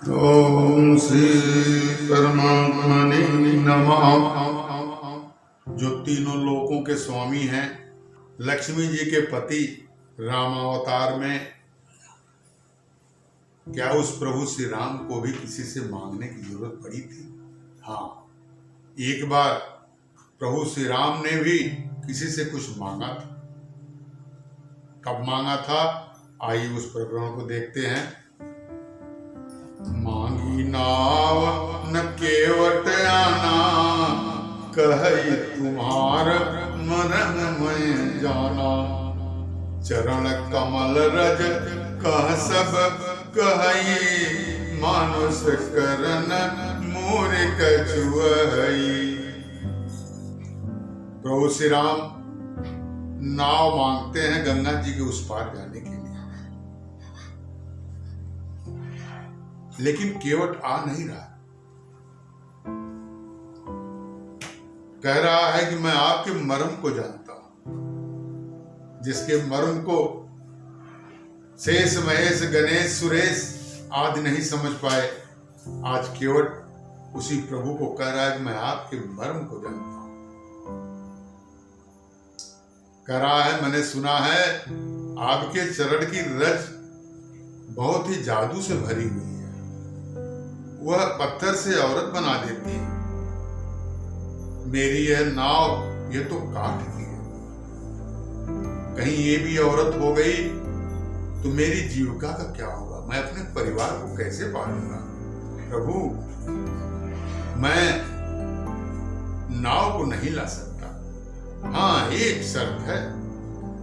ओम श्री परमात्मने नमः। जो तीनों लोकों के स्वामी हैं, लक्ष्मी जी के पति रामावतार में, क्या उस प्रभु श्री राम को भी किसी से मांगने की जरूरत पड़ी थी? हाँ, एक बार प्रभु श्री राम ने भी किसी से कुछ मांगा था। कब मांगा था, आइए उस प्रकरण को देखते हैं। मांगी नाव न केवट आना, कही तुम्हार मरन में जाना। चरण कमल रज कह सब कही, मानुष करन मोर कछुअई। प्रभु श्री राम नाव मांगते हैं गंगा जी के उस पार जाने के लिए, लेकिन केवट आ नहीं रहा। कह रहा है कि मैं आपके मर्म को जानता हूं, जिसके मर्म को शेष महेश गणेश सुरेश आदि नहीं समझ पाए, आज केवट उसी प्रभु को कह रहा है कि मैं आपके मर्म को जानता हूं। कह रहा है, मैंने सुना है आपके चरण की रज बहुत ही जादू से भरी हुई है, वह पत्थर से औरत बना देती है। मेरी यह नाव ये तो काठ की है, कहीं ये भी औरत हो गई तो मेरी जीविका का क्या होगा? मैं अपने परिवार को कैसे पालूंगा? प्रभु, मैं नाव को नहीं ला सकता। हाँ, एक शर्त है,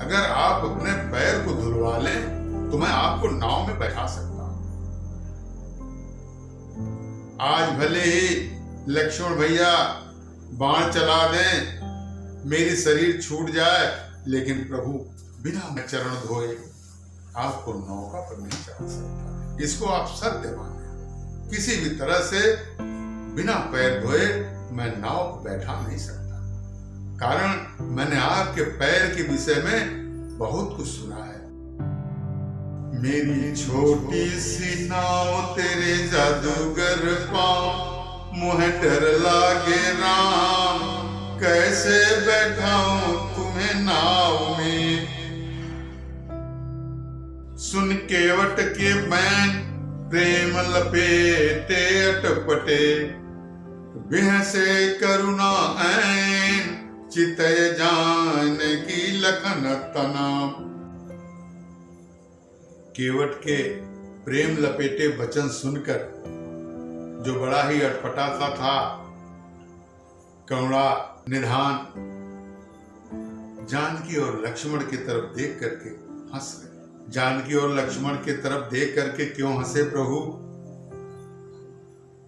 अगर आप अपने पैर को धुलवा लें तो मैं आपको नाव में बैठा सकता हूं। आज भले ही लक्ष्मण भैया बाण चला दें, मेरी शरीर छूट जाए, लेकिन प्रभु बिना मैं चरण धोए आपको नौका पर नहीं चढ़ा सकता। इसको आप सत्य माने, किसी भी तरह से बिना पैर धोए मैं नाव पर बैठा नहीं सकता। कारण मैंने आपके पैर के विषय में बहुत कुछ सुना है। मेरी छोटी सी नाव तेरे जादूगर पाँव, मुझे डर लागे राम, कैसे बैठाऊं तुम्हें नाव में। सुन केवट के बैन प्रेम लपेटे अटपटे, बिहसे करुणा ऐन, चितय जान की लखन तना। केवट के प्रेम लपेटे वचन सुनकर जो बड़ा ही अटपटा सा था, करुणा निधान, जानकी और लक्ष्मण की तरफ देख करके हंस रहे। जानकी और लक्ष्मण की तरफ देख करके क्यों हंसे प्रभु?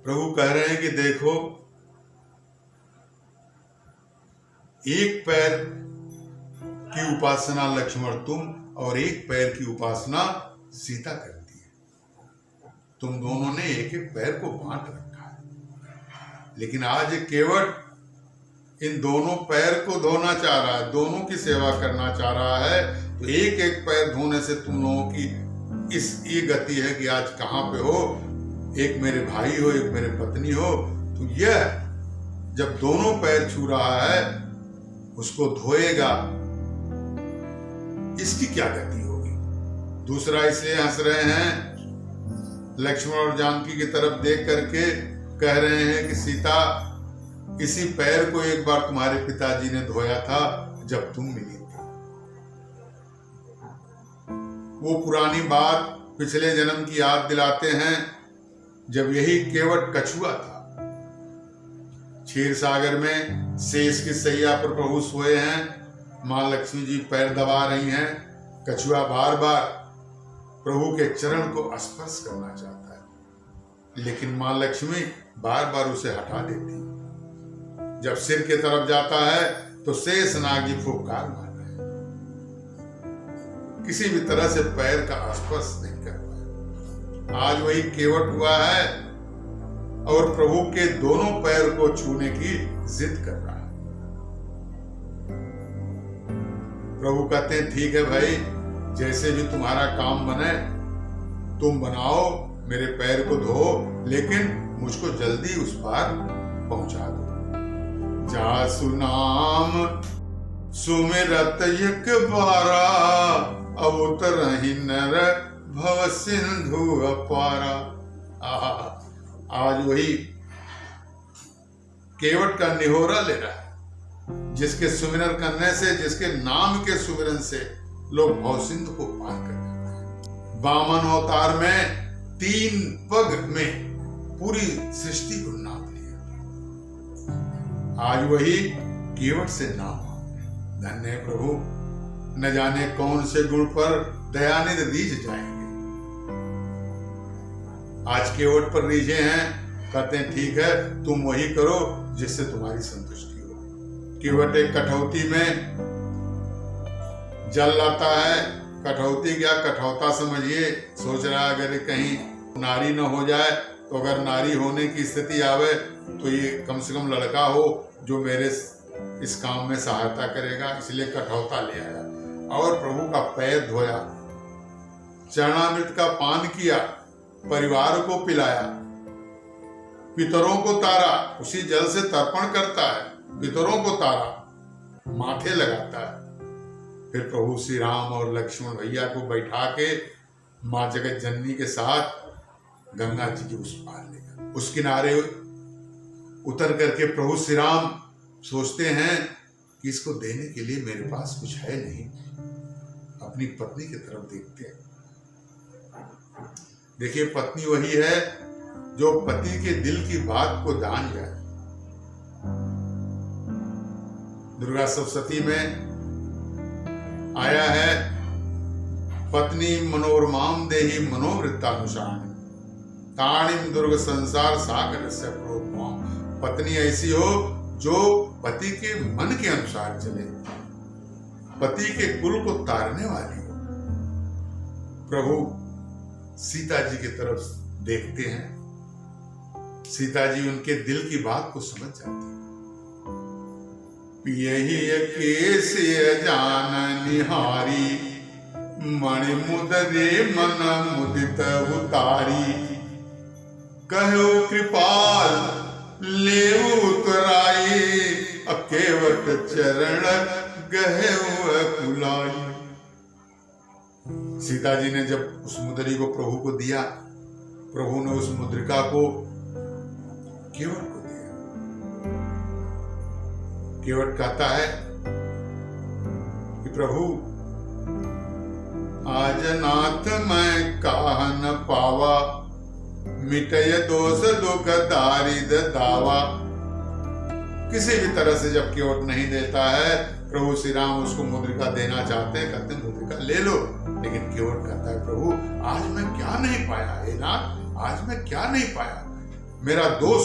प्रभु कह रहे हैं कि देखो, एक पैर की उपासना लक्ष्मण तुम और एक पैर की उपासना सीता करती है। तुम दोनों ने एक एक पैर को बांट रखा है, लेकिन आज केवट इन दोनों पैर को धोना चाह रहा है, दोनों की सेवा करना चाह रहा है। तो एक एक पैर धोने से तुम लोगों की ये गति है कि आज कहां पे हो, एक मेरे भाई हो, एक मेरे पत्नी हो। तो यह जब दोनों पैर छू रहा है, उसको धोएगा, इसकी क्या गति होगी? दूसरा इसलिए हंस रहे हैं, लक्ष्मण और जानकी की तरफ देख करके कह रहे हैं कि सीता, इसी पैर को एक बार तुम्हारे पिताजी ने धोया था जब तुम मिली थी। वो पुरानी बात पिछले जन्म की याद दिलाते हैं, जब यही केवट कछुआ था। क्षीर सागर में शेष की सैया पर प्रभु सोए हैं, मां लक्ष्मी जी पैर दबा रही हैं। कछुआ बार बार प्रभु के चरण को स्पर्श करना चाहता है, लेकिन मां लक्ष्मी बार बार उसे हटा देती। जब सिर की तरफ जाता है तो शेष नाग जी फुफकार मार रहे हैं, किसी भी तरह से पैर का स्पर्श नहीं कर पाए। आज वही केवट हुआ है और प्रभु के दोनों पैर को छूने की जिद कर रहा है। प्रभु कहते हैं, ठीक है भाई, जैसे भी तुम्हारा काम बने तुम बनाओ, मेरे पैर को धो, लेकिन मुझको जल्दी उस पार पहुंचा दो। जासु नाम सुमिरत एक बारा, अवतरहि नर भव सिंधु अपारा। आज वही केवट का निहोरा ले रहा है, जिसके सुमिरन करने से, जिसके नाम के सुमिरन से लोग भवसिंधु को पार कर जाते हैं। वामन अवतार में 3 पग में पूरी सृष्टि को नाप लिया। आज वही केवट से नाम। धन्य है प्रभु, न जाने कौन से गुण पर दयानिधि रीझ जाएंगे। आज केवट पर रीझे हैं, कहते हैं ठीक है तुम वही करो जिससे तुम्हारी संतुष्टि हो। केवट एक कठौती में जल लाता है। कठौती क्या, कठौता समझिए, सोच रहा है अगर कहीं नारी न हो जाए तो अगर नारी होने की स्थिति आवे तो ये कम से कम लड़का हो जो मेरे इस काम में सहायता करेगा, इसलिए कठौता ले आया और प्रभु का पैर धोया, चरणामृत का पान किया, परिवार को पिलाया, पितरों को तारा, उसी जल से तर्पण करता है, पितरों को तारा, माथे लगाता है। फिर प्रभु श्री राम और लक्ष्मण भैया को बैठा के माँ जगत जननी के साथ गंगा जी के उस पार ले गया। उस किनारे उतर करके प्रभु श्री राम सोचते हैं कि इसको देने के लिए मेरे पास कुछ है नहीं। अपनी पत्नी की तरफ देखते हैं। देखिए, पत्नी वही है जो पति के दिल की बात को जान जाए। दुर्गा सप्तशती में आया है, पत्नी मनोरमाम देहि मनोवृत्तानुसार ताणिम दुर्ग संसार सागर से प्रोत्माम। पत्नी ऐसी हो जो पति के मन के अनुसार चले, पति के कुल को तारने वाली हो। प्रभु सीता जी की तरफ देखते हैं, सीता जी उनके दिल की बात को समझ जाती है। पियहि केसिय जान निहारी, मणि मुदरे मन मुदित उतारी। कहो कृपाल लेऊ उतराई, अकेवट चरण गहेउ अकुलाई। सीता जी ने जब उस मुद्री को प्रभु को दिया, प्रभु ने उस मुद्रिका को केवट को दिया। केवट कहता है कि प्रभु आज नाथ मैं काह न पावा, मिटय दोष दुख दारिद दावा। किसी भी तरह से जब केवट नहीं देता है, प्रभु श्री राम उसको मुद्रिका देना चाहते हैं, कहते हैं मुद्रिका ले लो, लेकिन केवट कहता है प्रभु आज मैं क्या नहीं पाया, हे नाथ आज मैं क्या नहीं पाया। मेरा दोष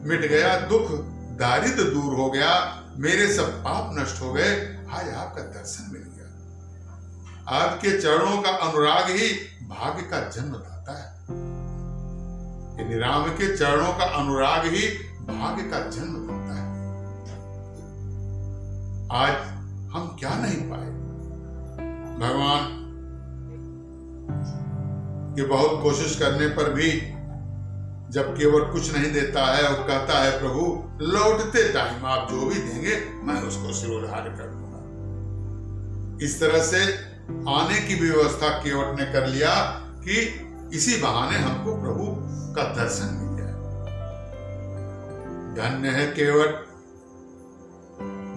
मिट गया, दुख दारिद्र दूर हो गया, मेरे सब पाप नष्ट हो गए, आज आपका दर्शन मिल गया। आपके चरणों का अनुराग ही भाग्य का जन्म दाता है। यानी राम के चरणों का अनुराग ही भाग्य का जन्म दाता है। आज हम क्या नहीं पाए, भगवान कि बहुत कोशिश करने पर भी जब केवट कुछ नहीं देता है और कहता है प्रभु लौटते टाइम आप जो भी देंगे मैं उसको शिरोधार्य कर दूंगा। इस तरह से आने की व्यवस्था केवट ने कर लिया कि इसी बहाने हमको प्रभु का दर्शन मिल जाए। धन्य है केवट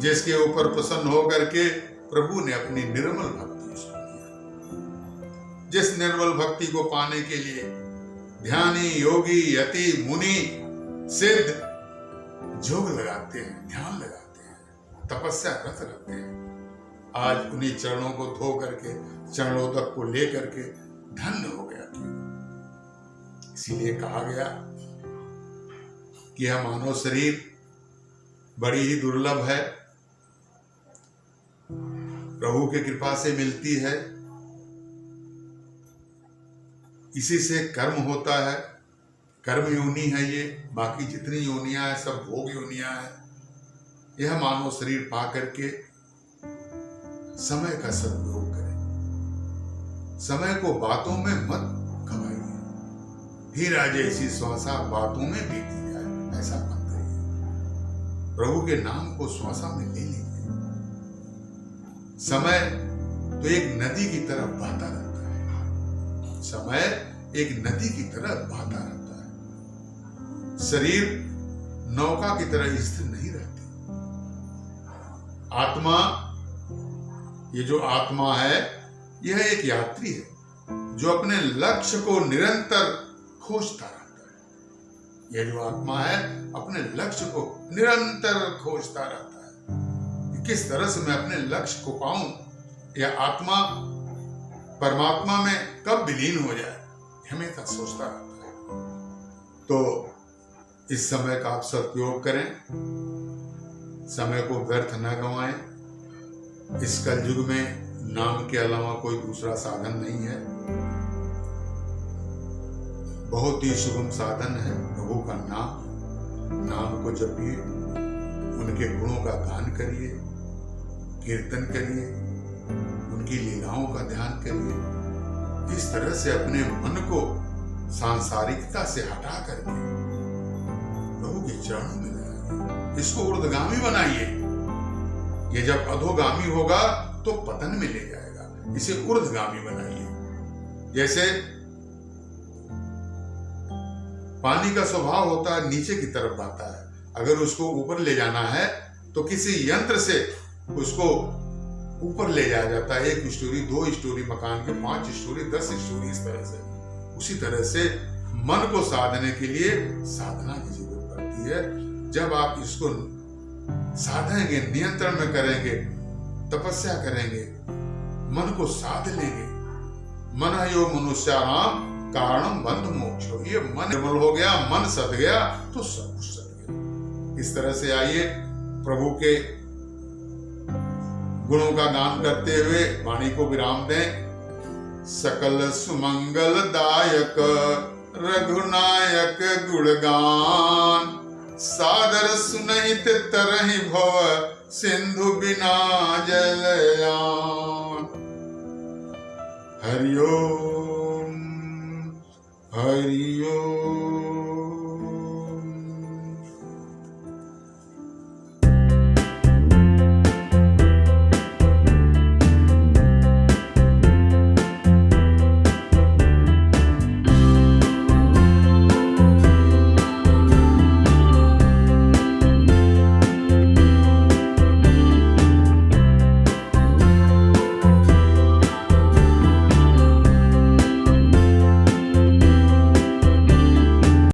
जिसके ऊपर प्रसन्न होकर के प्रभु ने अपनी निर्मल भक्ति उसको दिया। जिस निर्मल भक्ति को पाने के लिए ध्यानी, योगी, यति, मुनि, सिद्ध जोग लगाते हैं, ध्यान लगाते हैं, तपस्या रत रहते हैं, आज उन्हीं चरणों को धो करके, चरणोदक को ले करके धन्य हो गया। इसीलिए कहा गया कि यह मानव शरीर बड़ी ही दुर्लभ है, प्रभु की कृपा से मिलती है, इसी से कर्म होता है, कर्म योनि है ये, बाकी जितनी योनियां हैं सब भोग योनियां हैं। यह मानव शरीर पा करके समय का सदुपयोग करें, समय को बातों में मत गवाइए। हीरा जैसी श्वासा बातों में बीती जाए, ऐसा मत करिए। प्रभु के नाम को श्वासा में ले लीजिए। समय तो एक नदी की तरह बहता रहता है, समय एक नदी की तरह बहता रहता है। शरीर नौका की तरह स्थिर नहीं रहती। आत्मा, ये जो आत्मा है, यह एक यात्री है जो अपने लक्ष्य को निरंतर खोजता रहता है। यह जो आत्मा है अपने लक्ष्य को निरंतर खोजता रहता है कि किस तरह से मैं अपने लक्ष्य को पाऊं। यह आत्मा परमात्मा में कब विलीन हो जाए, हमेशा सोचता रहता है। तो इस समय का आप सदुपयोग करें, समय को व्यर्थ न गंवाएं। इस कलयुग में नाम के अलावा कोई दूसरा साधन नहीं है। बहुत ही सुगम साधन है प्रभु का नाम। नाम को जपिए, उनके गुणों का गान करिए, कीर्तन करिए, उनकी लीलाओं का ध्यान करिए। इस तरह से अपने मन को सांसारिकता से हटा करके प्रभु के चरणों में लगाइए। इसको ऊर्ध्वगामी बनाइए। ये जब अधोगामी होगा तो पतन में ले जाएगा। इसे ऊर्ध्वगामी बनाइए। जैसे पानी का स्वभाव होता है नीचे की तरफ बहता है, अगर उसको ऊपर ले जाना है तो किसी यंत्र से उसको ऊपर ले जाया जाता है। 1 स्टोरी, 2 स्टोरी मकान के, 5 स्टोरी, 10 स्टोरी, इस तरह से। उसी तरह से मन को साधने के लिए साधना की जरूरत पड़ती है। जब आप इसको साधेंगे, नियंत्रण में करेंगे, तपस्या करेंगे, मन को साध लेंगे। मन यो मनुष्याणाम कारणम बंध मोक्षो। ये मन निर्मल हो गया, मन सद गया तो सब कुछ सद गया। इस तरह से आइए प्रभु के गुणों का गान करते हुए वाणी को विराम दें। सकल सुमंगल दायक रघुनायक गुणगान, सादर सुनहित तरहि भव सिंधु बिना जलयान। हरि ओम हरि